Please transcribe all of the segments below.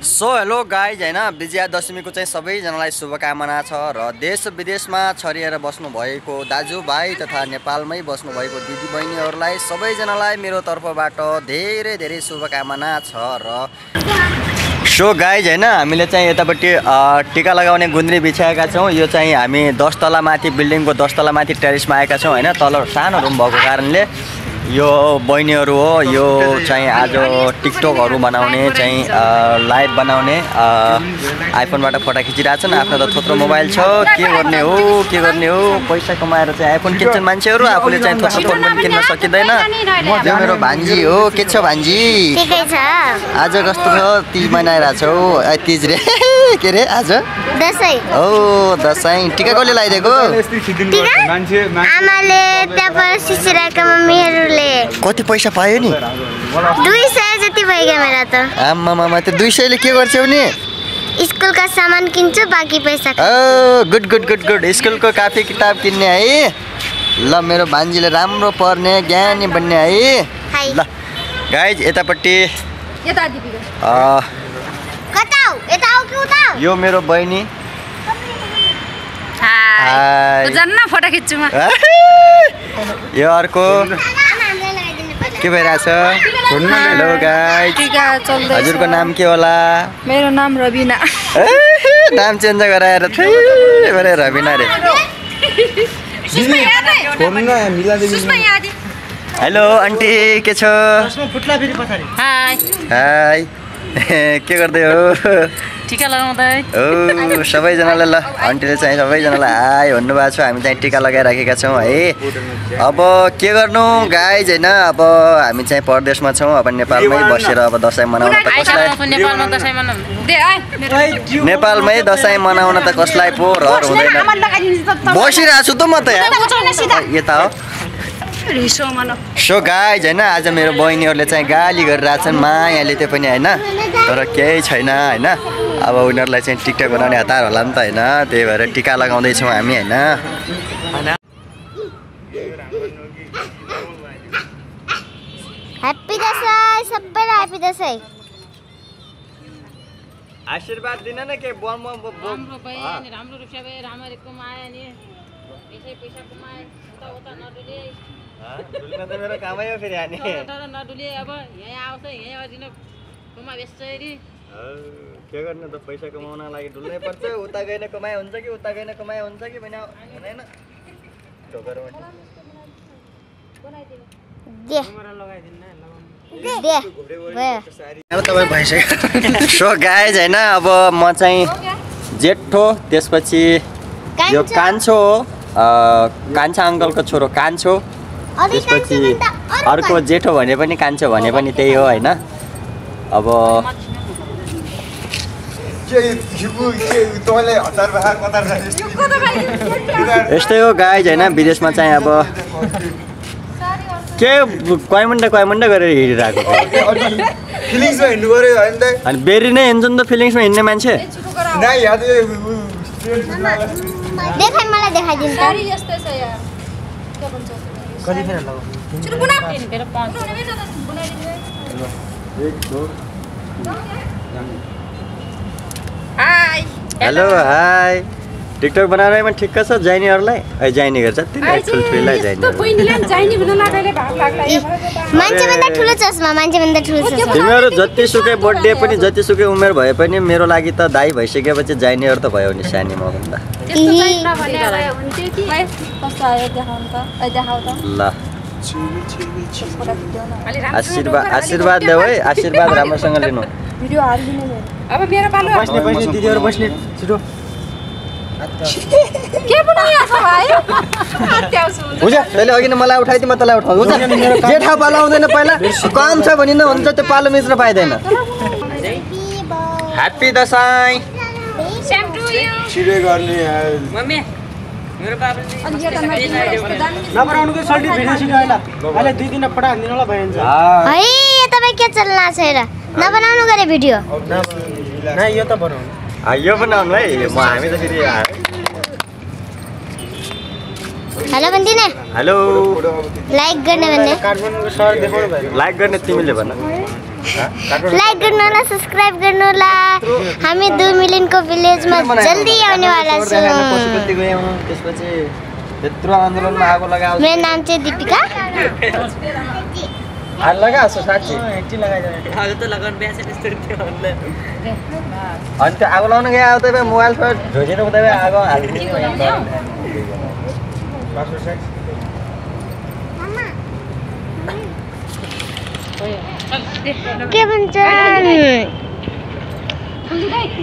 So hello guys हैन विजयादशमीको चाहिँ सबैजनालाई शुभकामना छ र देश विदेशमा छरिएर बस्नु भएको दाजुभाइ तथा नेपालमै बस्नु भएको दिदीबहिनीहरूलाई सबैजनालाई मेरो तर्फबाट धेरै धेरै शुभकामना छ र सो गाइज हैन हामीले चाहिँ यतापट्टि टीका लगाउने गुन्द्री बिछाएका छौं। यो चाहिँ हामी 10 तला माथि बिल्डिङको 10 तला माथि टेरेसमा आएका छौं हैन। तल सानो रुम भएको कारणले यो बहिनीहरु हो। यो चाहिँ आज टिकटकहरु बनाउने चाहिँ लाइभ बनाउने आइफोनबाट फोटो खिचिरहेछन्। आफ्नो त थोत्रो मोबाइल छ, के गर्ने हो पैसा कमाएर चाहिँ आइफोन किन्छन् मान्छेहरु। आफूले चाहिँ थोत्रो फोन पनि किन्न सकिदैन। यो मेरो भान्जी हो। के छ भान्जी? ठिकै छ। आज कस्तो छ? तीज मनाइराछौ? तीज रे के रे आज? दशैं। ओ दशैं। टिका कसले लगाइदिएको? आमाले त्यहाँ सिसिराका मम्मीहरुले। कति पैसा पायो नि? 200 जति भइगयो मेरा त। आम्मा मामा त्यो 200 ले के गर्छौ नि? स्कुलका सामान किन्छु, बाँकी पैसा। ओ गुड गुड गुड गुड। स्कुलको कापी किताब किन्ने है। ल मेरो भान्जीले राम्रो पढ्ने ज्ञानी बन्ने है। ल गाइज यतापट्टि यता दिपीको कता हो? यता हो कि उता? यो मेरो बहिनी। हाय जन्ना फोटो खिच्छु म। यो अर्को के भइराछ? Hello guys. टीका चल्दै छ। हजुरको नाम के होला? मेरो नाम रबिना। नाम चेन्ज गराएर थे रबिना रे। हेलो आन्टी के छ? हाय हाय के गर्दै हो? टीका लगाउँदै। ओ सबैजनालाई ल आन्टीले चाहिँ सबैजनालाई हाय भन्नुभएको छ। हामी चाहिँ टीका लगाइराखेका छौँ है। अब के गर्नु गाइज हैन, अब हामी चाहिँ परदेशमा छौँ। अब नेपालमै बसेर अब दशैं मनाउन त कसलाई नेपालमै दशैं मनाउन त कसलाई पो रहर हुँदैन। बसिरहेको छु त म त यता हो। सो गाइज हैन आज मेरो बहिनीहरूले चाहिँ गाली गरिरहेछन् मायाले त्यो पनि हैन, तर केही छैन हैन। अब उनीहरूलाई चाहिँ टिकटक बनाउने हतार होला नि त हैन, त्यही भएर टीका लगाउँदैछौँ हामी हैन। ह्यापी दशैं सबैलाई, ह्यापी दशैं। आशीर्वाद दिन न के बम बम राम्रो भए अनि राम्रो रुपैयाँ भए राम्ररी कमाए नि पैसा कमाए उता उता नडुले। डुल्न त मेरो कामै हो फेरि अनि नडुले। अब यहाँ आउँछ यहाँ अर्दिन कमा बेच्छ के गर्नु त पैसा कमाउन लागि डुल्नै पर्छ। उता गएन कमाइ हुन्छ कि उता गएन कमाइ हुन्छ कि भने हुँदैन। सो गाइज हैन अब म चाहिँ जेठो, त्यसपछि यो कान्छो हो, कान्छा अङ्कलको छोरो कान्छो, त्यसपछि अर्को जेठो भने पनि कान्छो भने पनि त्यही हो हैन। अब यस्तै हो गाइज हैन। विदेशमा चाहिँ अब के कयमुन्डा गरेर हिँडिरहेको फिलिङ्समा हिँड्नु पर्यो हैन त। अनि बेरी नै हिँड्छ नि त फिलिङ्समा हिँड्ने मान्छे। नाइ याद देखाइ मलाई देखाइदिनु त। सारी यस्तै छ यार। के भन्छ? कति फेर लगाऊ? सुरु बुना नि फेर 5 हाय हेलो हाय। टिकटक बनाउनेमा ठिक्क छ जाइनीहरूलाई जाइनी गर्छ ठुल्ठुलीलाई जाइनी। मान्छे भन्दा ठुलो चस्मा, मान्छे भन्दा ठुलो चस्मा। तिमीहरू जतिसुकै बर्थडे पनि जतिसुकै उमेर भए पनि मेरो लागि त दाइ भइसकेपछि जाइनीहरू त भयो नि सानी म भन्दा। ल आशीर्वाद ल्याऊ है, आशीर्वाद राम्रोसँग लिनु। भिडियो हाल्दिने अब मेरो पालो बस्ने दिदीहरु बस्ने छिटो। के बनाइया छ भाइ? हुन्छ अहिले अघि नै मलाई उठाइदिए म तँलाई उठाउँछु। हुन्छ जेठा पालो आउँदैन पहिला कम छ भनिन हुन्छ त्यो पालो मिच्न पाइदैन। Happy Dashain. Same to you. छिरे गर्ने मम्मी मेरो बाबुले नबराउनुको सल्टी भिडियो छिटो आइला। अहिले 2 दिन पठा हान्दिनु होला भइन्छ। है तपाई के चल्ला छ र? नबनाउनु गरे भिडियो। नाइ यो त बनाउनु। यो बनाउनु है। म हामी त फेरि हेलो भन्दिने। हेलो लाइक गर्ने भन्ने। काठमाडौँको सहर देखाउनु भयो। लाइक गर्ने तिमीले भन। लाइक गर्नु होला सब्स्क्राइब गर्नु होला हामी 2 मिलियनको भिलेजमा जल्दी आउने वाला छौँ पशुपति गयौँ त्यसपछि त्यत्रो आन्दोलनमा आगो लगाउँछ मेरो नाम चाहिँ दीपिका हाल लगाउँछ साँच्ची एकछिन लगाइदिनु अनि त्यो आगो लाउन गए आउँदै भए मोबाइल फोन झोजेर उता भए आगो हालिदिने के भन्छ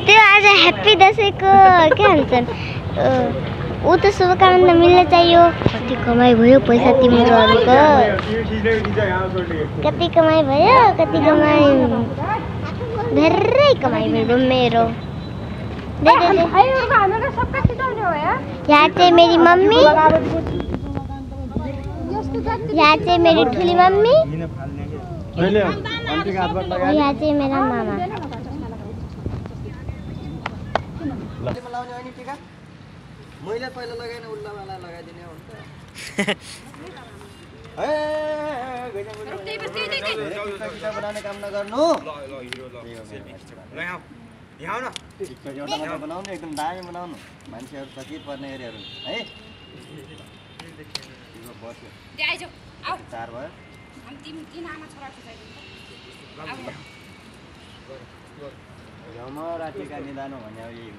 त्यो आज ह्याप्पी दसैँको के भन्छन् ऊ त शुभकामना मिल्न चाहियो कति कमाइ भयो पैसा तिमीहरूको कति कमाइ भयो धेरै कमाइ भयो मेरो यहाँ चाहिँ मेरी मम्मी यहाँ चाहिँ मेरी ठुली मम्मी यहाँ चाहिँ मेरा मामा मैले पहिला लगाएन उल्लावाला लगाइदिने हो बनाउने काम नगर्नु बनाउनु एकदम दामी बनाउनु मान्छेहरू चकित पर्ने एरियाहरू है चार भयो रातिका निदान भने अब यही हो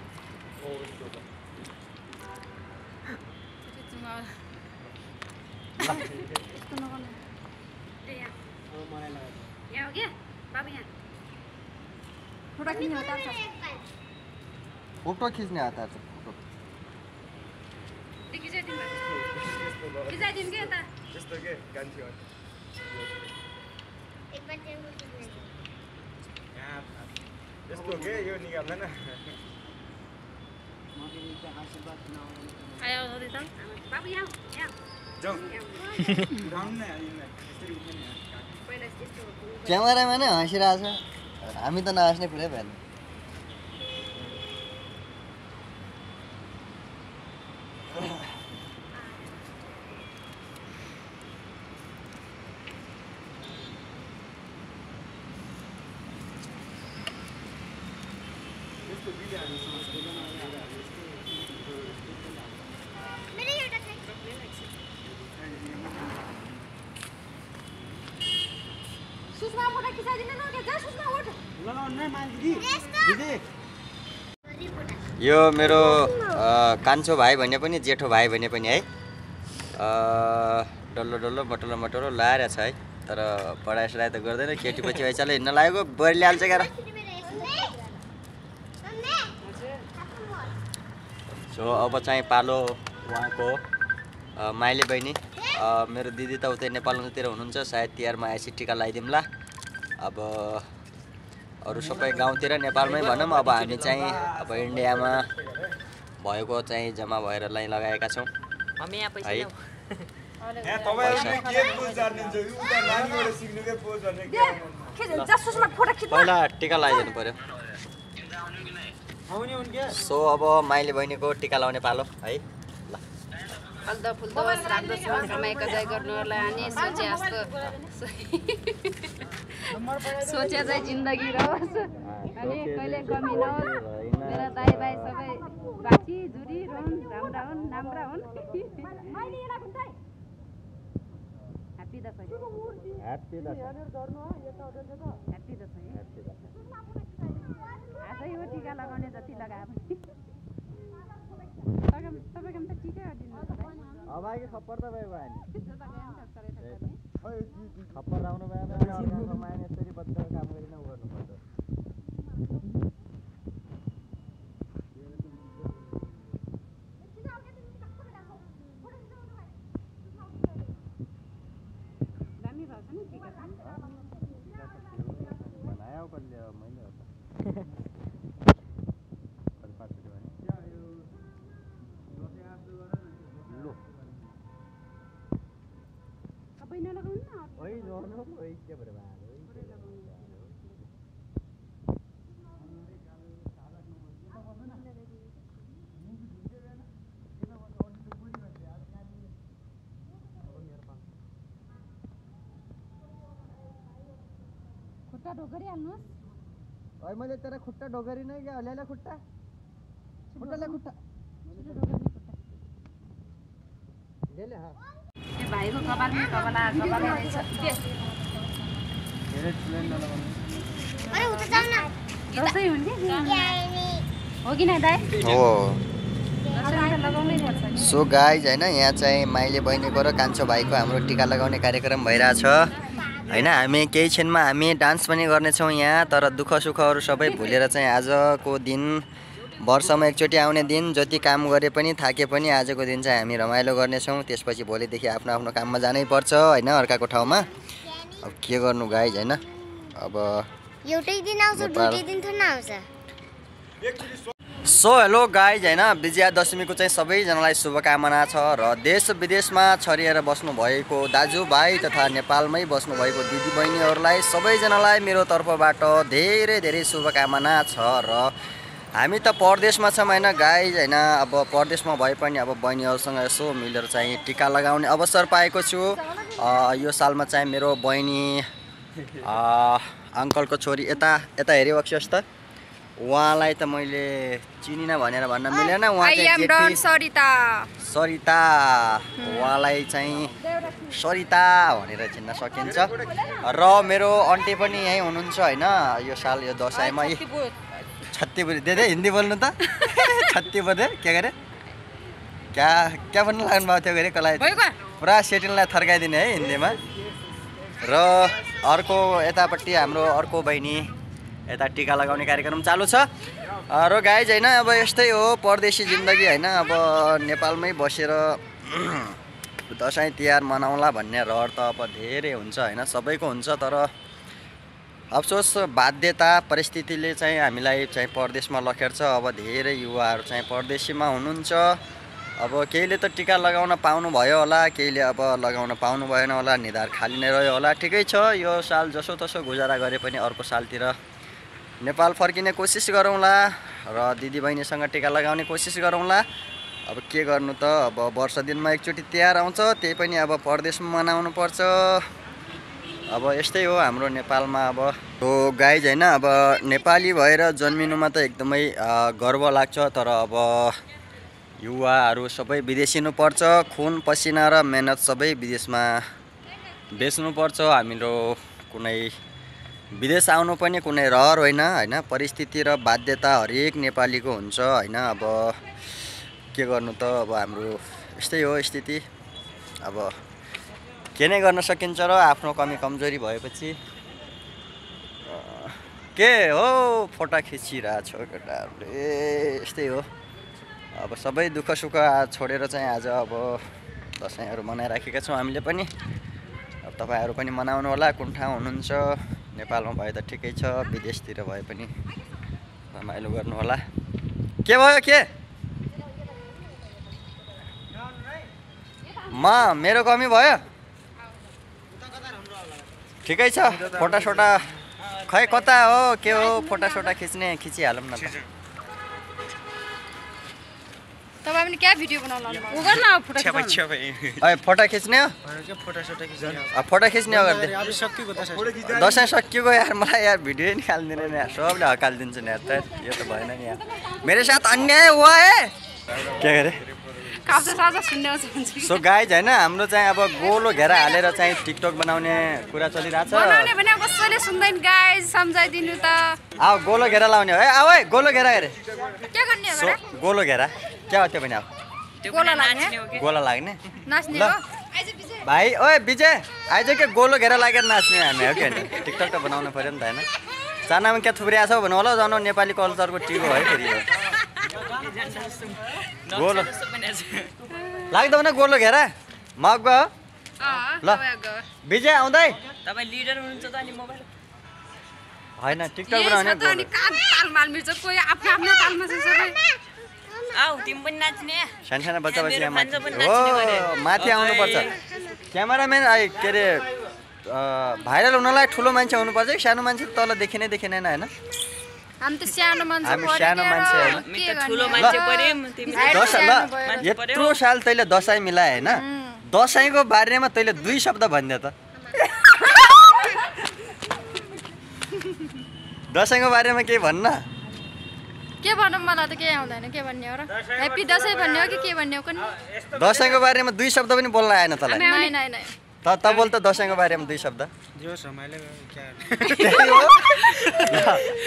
फोटो खिच्ने हतार छ फोटो क्यामेरामा नै हाँसिरहेको छ हामी त नहाँस्ने कुरै भएन यो मेरो कान्छो भाइ भने पनि जेठो भाइ भने पनि है डल्लो डल्लो मटोलो मटोलो लाएर छ है तर पढाइ सढाइ त गर्दैन केटी पछि भइचाल हिँड्न लागेको बढीले हाल्छ क्या सो अब चाहिँ पालो उहाँको माइली बहिनी मेरो दिदी त उतै नेपालतिर हुनुहुन्छ सायद तिहारमा आएपछि टिका लगाइदिउँला अब अरू सबै गाउँतिर नेपालमै भनौँ अब हामी चाहिँ अब इन्डियामा भएको चाहिँ जम्मा भएर लाइन लगाएका छौँ है पहिला टिका लगाइदिनु पर्यो सो अब माइली बहिनीको टिका लगाउने पालो है फल्दो फुल्दो राम्रोसँग कमाइको जय गर्नुलाई अनि सोचे जस्तो सोचे चाहिँ जिन्दगी रहोस् अनि कहिले कमी नहोस् मेरा दाइ भाइ सबै बाँची जुरी रहन् राम्रा हुन् नाम्रा हुन् happy Dashain happy Dashain happy Dashain आजै हो टिका लगाउने जति लगाए पनि तपाईँको त टिका गरिदिनु अब आगे खप्पर त भयो नि खप्पर लाउनु भएन माने यसरी बद्ध काम गरिन गर्नुपर्छ दामी भएको छ नि टिका बनायो कसले मैले हो खुट्टा ढोकरी हाल्नुहोस् ओइ मैले तेरा खुट्टा ढोगरी नै क्या ल्याले खुट्टा खुट्टाले खुट्टा ल्याले हा ए भाइको कपालमै कपालै रहेछ धेरै ठुलो नलगाउनु अरे उता जाऊ न दसैँ हुने हो कि नै दाइ हो दसैँ त लगाउनै पर्छ नि सो गाइज हैन यहाँ चाहिँ माइले बहिनीको र कान्छो भाइको हाम्रो टिका लगाउने कार्यक्रम भइरहेछ हैन हामी केही क्षणमा हामी डान्स पनि गर्नेछौँ यहाँ तर दुःख सुखहरू सबै भुलेर चाहिँ आजको दिन वर्षमा एकचोटि आउने दिन जति काम गरे पनि थाके पनि आजको दिन चाहिँ हामी रमाइलो गर्नेछौँ त्यसपछि भोलिदेखि आफ्नो आफ्नो काममा जानै पर्छ हैन अर्काको ठाउँमा अब के गर्नु गाइज हैन अब एउटै दिन आउँछ दुईटै दिन थोरै आउँछ सो हेलो गाइज हैन विजयादशमीको चाहिँ सबैजनालाई शुभकामना छ र देश विदेशमा छरिएर बस्नुभएको दाजुभाइ तथा नेपालमै बस्नुभएको दिदीबहिनीहरूलाई सबैजनालाई मेरो तर्फबाट धेरै धेरै शुभकामना छ र हामी त परदेशमा छौँ हैन गाइज हैन अब परदेशमा भए पनि अब बहिनीहरूसँग यसो मिलेर चाहिँ टिका लगाउने अवसर पाएको छु यो सालमा चाहिँ मेरो बहिनी अङ्कलको छोरी यता हेरी बक्सियोस् त उहाँलाई त मैले चिनिन भनेर भन्न मिलेन उहाँ चाहिँ सरिता उहाँलाई चाहिँ सरिता भनेर चिन्न सकिन्छ र मेरो आन्टी पनि यहीँ हुनुहुन्छ हैन यो साल यो दसैँमा छत्तीपुरी दे हिन्दी बोल्नु त छत्तीपुरी के गरे क्या भन्नु लाग्नु भएको थियो गरे कसलाई पुरा सेटिङलाई थर्काइदिने है हिन्दीमा र अर्को यतापट्टि हाम्रो अर्को बहिनी यता टिका लगाउने कार्यक्रम चालु छ र गाइज हैन अब यस्तै हो परदेशी जिन्दगी हैन अब नेपालमै बसेर दसैँ तिहार मनाउला भन्ने रहर त अब धेरै हुन्छ हैन सबैको हुन्छ तर अफसोस बाध्यता परिस्थितिले चाहिँ हामीलाई चाहिँ परदेशमा लखेर्छ अब धेरै युवाहरू चाहिँ परदेशीमा हुनुहुन्छ अब केहीले त टिका लगाउन पाउनु भयो होला केहीले अब लगाउन पाउनु भएन होला निधार खाली नै रह्यो होला ठिकै छ यो साल जसोतसो गुजारा गरे पनि अर्को सालतिर नेपाल फर्किने कोसिस गरौँला र दिदीबहिनीसँग टिका लगाउने कोसिस गरौँला अब के गर्नु त अब वर्ष दिनमा एकचोटि तिहार आउँछ त्यही पनि अब परदेशमा मनाउनु पर्छ अब यस्तै हो हाम्रो नेपालमा अब तो गाइज हैन अब नेपाली भएर जन्मिनुमा त एकदमै गर्व लाग्छ तर अब युवाहरू सबै विदेशिनु पर्छ खुन पसिना र मेहनत सबै विदेशमा बेच्नुपर्छ हाम्रो कुनै विदेश आउनु पनि कुनै रहर होइन परिस्थिति र बाध्यता हरेक नेपालीको हुन्छ हैन अब के गर्नु त अब हाम्रो यस्तै हो स्थिति अब के नै गर्न सकिन्छ र आफ्नो कमी कमजोरी भएपछि के हो फोटो खिचिरहेछ केटाहरूले यस्तै हो अब सबै दुःख सुख छोडेर चाहिँ आज अब दसैँहरू मनाइराखेका छौँ हामीले पनि अब तपाईँहरू पनि मनाउनु होला कुन ठाउँ हुनुहुन्छ नेपालमा भए त ठिकै छ विदेशतिर भए पनि रमाइलो गर्नु होला के भयो के मेरो कमी भयो ठिकै छ फोटासोटा खै कता हो के हो फोटासोटा खिचिहालौँ न त तपाईँ पनि क्या भिडियो बनाउनु उ गर्न फोटो खिच्ने हो फोटो खिच्ने हो गर्दै दसैँ सकिएको यार मलाई यार भिडियो निकाल्दिन नि यार सबले हकालिदिन्छ नि यार त यो त भएन नि यार मेरो साथ अन्याय हुआ है के गरे सो गाइज हैन हाम्रो चाहिँ अब गोलो घेरा हालेर चाहिँ टिकटक बनाउने कुरा चलिरहेछ कसैले सुन्दैन गाइज सम्झाइदिनु त आऊ गोलो घेरा लाउने हो है आऊ है गोलो घेरा हेरे के गर्ने हो गोलो घेरा क्या हो त्यो पनि अब गोला लाग्ने नाच्ने ल भाइ ओए विजय आइज के गोलो घेरा लागेर नाच्ने हामी हो कि होइन टिकटक त बनाउनु पऱ्यो नि त होइन चानामा क्या थुप्रिया छौ भन्नु होला जानु नेपाली कल्चरको टिको है फेरि यो गोलो लाग्दैन गोलो घेरा मग ल विजय आउँदै तपाईँ लिडर हुनुहुन्छ त अनि मोबाइल होइन टिकटक बनाउने आऊ तिमी पनि नाच्ने सानो बच्चा हो माथि आउनुपर्छ क्यामेराम्यान के अरे भाइरल हुनलाई ठुलो मान्छे हुनुपर्छ कि सानो मान्छे तल देखिनै होइन हामी त सानो मान्छे हामी सानो मान्छे होइन ठुलो मान्छे पर्यौँ तिमी दसैँ ल यत्रो साल तैँले दसैँ मिलाए होइन दसैँको बारेमा तैँले 2 शब्द भनिदियो त दसैँको बारेमा केही भन्न के भनौँ मलाई त केही आउँदैन के भन्ने हो र ह्याप्पी दसैँ भन्ने हो कि के भन्ने हो कुन दसैँको बारेमा 2 शब्द पनि बोल्न आएन तँलाई नाइ नाइ नाइ त बोल त दसैँको बारेमा 2 शब्द जो समाले क्या त्यही हो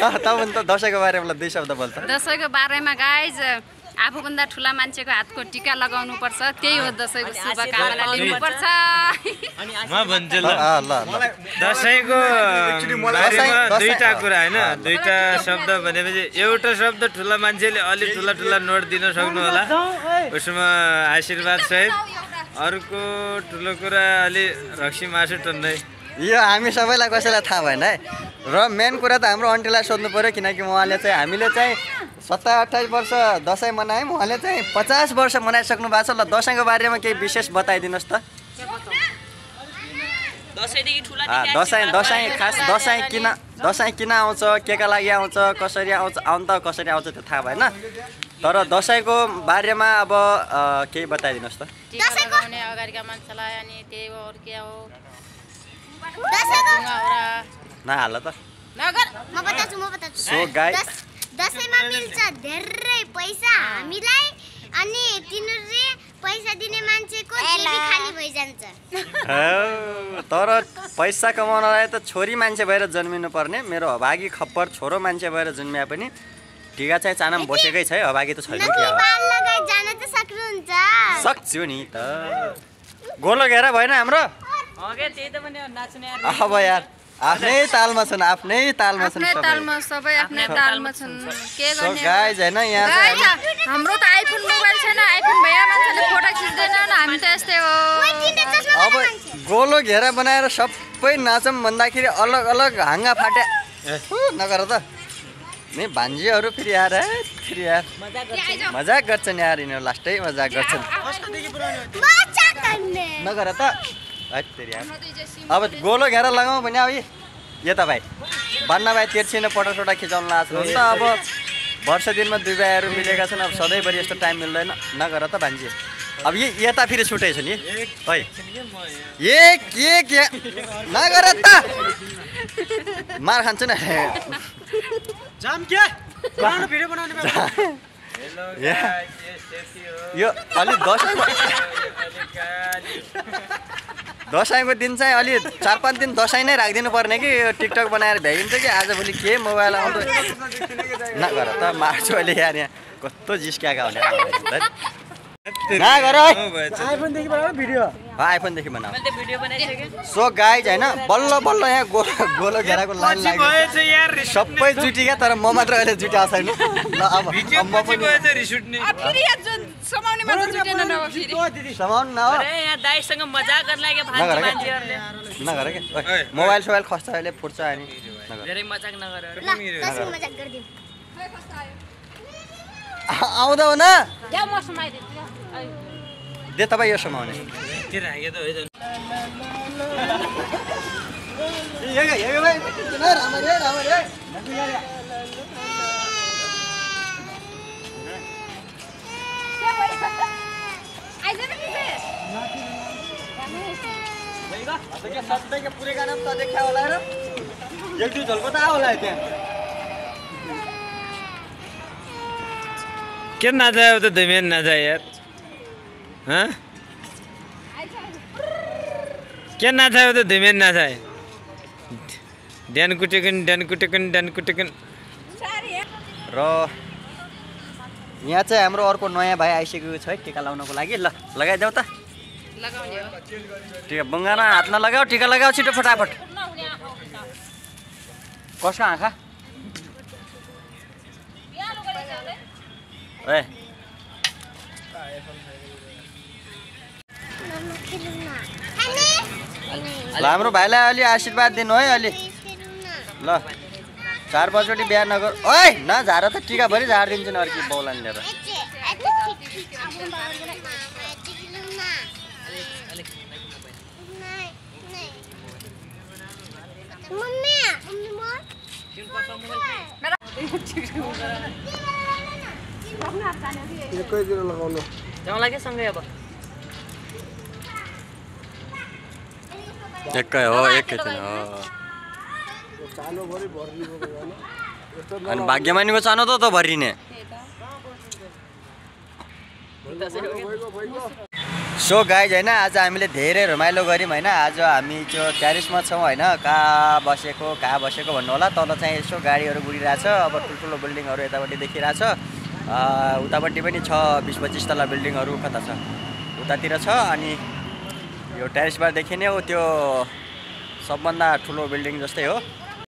त पनि त दसैँको बारेमा 2 शब्द बोल त दसैँको बारेमा गाइज आफूभन्दा ठुला मान्छेको हातको टिका लगाउनु पर्छ त्यही हो दसैँको शुभकामना लिनुपर्छ म भन्छु ल ल दसैँको बारेमा दुईटा कुरा होइन दुईटा शब्द भनेपछि एउटा शब्द ठुला मान्छेले अलि ठुला ठुला नोट दिन सक्नु होला उसमा आशीर्वाद सहित अर्को ठुलो कुरा अलि रक्सी मासु टन्नै यो हामी सबैलाई कसैलाई थाहा भएन है र मेन कुरा त हाम्रो आन्टीलाई सोध्नु पर्यो किनकि उहाँले चाहिँ हामीले चाहिँ 27-28 वर्ष दसैँ मनायौँ उहाँले चाहिँ 50 वर्ष मनाइसक्नु भएको छ ल दसैँको बारेमा केही विशेष बताइदिनुहोस् त दसैँ खास दसैँ किन आउँछ केका लागि आउँछ कसरी आउँछ त्यो थाहा भएन तर दसैँको बारेमा अब केही बताइदिनुहोस् त टिका लगाउने अगाडिका मान्छेलाई अनि त्यही हो अरू के हो नहाल त म बताउँछु सो गाइस दसैँमा मिल्छ धेरै पैसा हामीलाई अनि तिनीहरूले पैसा दिने मान्छेको जेबी खाली भइजान्छ तर पैसा कमाउनलाई त छोरी मान्छे भएर जन्मिनु पर्ने मेरो अभागी खप्पर छोरो मान्छे भएर जन्मिए पनि टिका चाहिँ चानाम बसेकै छ है अभागी त छैन क्या बाल लगाइ जान त सक्नुहुन्छ सक्छु नि त गोलो घेरा भएन हाम्रो अब यार आफ्नै तालमा छन् आफ्नै तालमा सबै आफ्नै तालमा छन् के गर्ने गाइज हैन यहाँ हाम्रो त आइफोन मोबाइल छैन आइफोन भए मान्छेले फोटो खिच्दैन हामी त यस्तै हो अब गोलो घेरा बनाएर सबै नाचौँ भन्दाखेरि अलग अलग हाँगा फाटे नगर त नि भान्जीहरू फेरि यार मजाक गर्छन् यार यिनीहरू लास्टै मजाक गर्छन् नगर त अब गोलो घेरा लगाउँ भने अब यता भाइ बन्ना भाइ तेर्सिन फोटोसोटा खिचाउनु लाग्छ नि त अब वर्ष दिनमा 2 भाइहरू मिलेका छन् अब सधैँभरि यस्तो टाइम मिल्दैन नगर त भान्जी अब यता फेरि छुट्टै छ नि है के नगर त मार खान्छ न जाम के बनाउनु भिडियो बनाउने यो अलि दसैँको दिन चाहिँ अलि 4-5 दिन दसैँ नै राखिदिनु पर्ने कि यो टिकटक बनाएर भ्याइन्छ कि आजभोलि के मोबाइल आउँदो नगर त मार्छु अहिले यार यहाँ कस्तो जिस्क्याएका हुने आइफोनदेखि बनाउनु भिडियो आइफोनदेखि बनाऊ सो गाइज होइन बल्ल बल्ल यहाँ गोलो घेराको लाइन लाग्यो सबै जुटी क्या तर म मात्र अहिले जुट्या छैन ल अब म पनि समाउनु न हो नगर के मोबाइल सोबाइल खस्छ अहिले फुट्छ अनि आउँदौ न दे तपाईँ यो समाउने पुरै गाना त देखा होला र एक दुई झल्को त आयो होला त्यहाँ के नजायो त दुई नजाए यार हाँ क्या नचायो त दुई नचाए ड्यान कुटेकन र यहाँ चाहिँ हाम्रो अर्को नयाँ भाइ आइसकेको छ है टिका लाउनको लागि ल लगाइदेऊ त टिका बङ्गाना हातमा लगाऊ टिका लगाऊ छिटो फटाफट कसको आँखा ए ल हाम्रो भाइलाई अलि आशीर्वाद दिनु है अलि ल 4 बजेटी बिहा नगर ओइ नझार त टिकाभरि झारिदिन्छु नि अर्की बौलान लिएर एकैतिर लगाउनु एकै हो एकैछिन हो चालो भरि भर्नु अनि भाग्यमानीको चानो त भरिने। सो गाइज होइन आज हामीले धेरै रमाइलो गऱ्यौँ होइन। आज हामी त्यो ट्यारिसमा छौँ होइन। कहाँ बसेको भन्नु होला। तल चाहिँ यसो गाडीहरू गुडिरहेछ। अब ठुल्ठुलो बिल्डिङहरू यतापट्टि देखिरहेछ। उतापट्टि पनि छ 20-25 तला बिल्डिङहरू कता छ उतातिर छ। अनि यो ट्यारिसबाट देखिने हो त्यो सबभन्दा ठुलो बिल्डिङ जस्तै हो।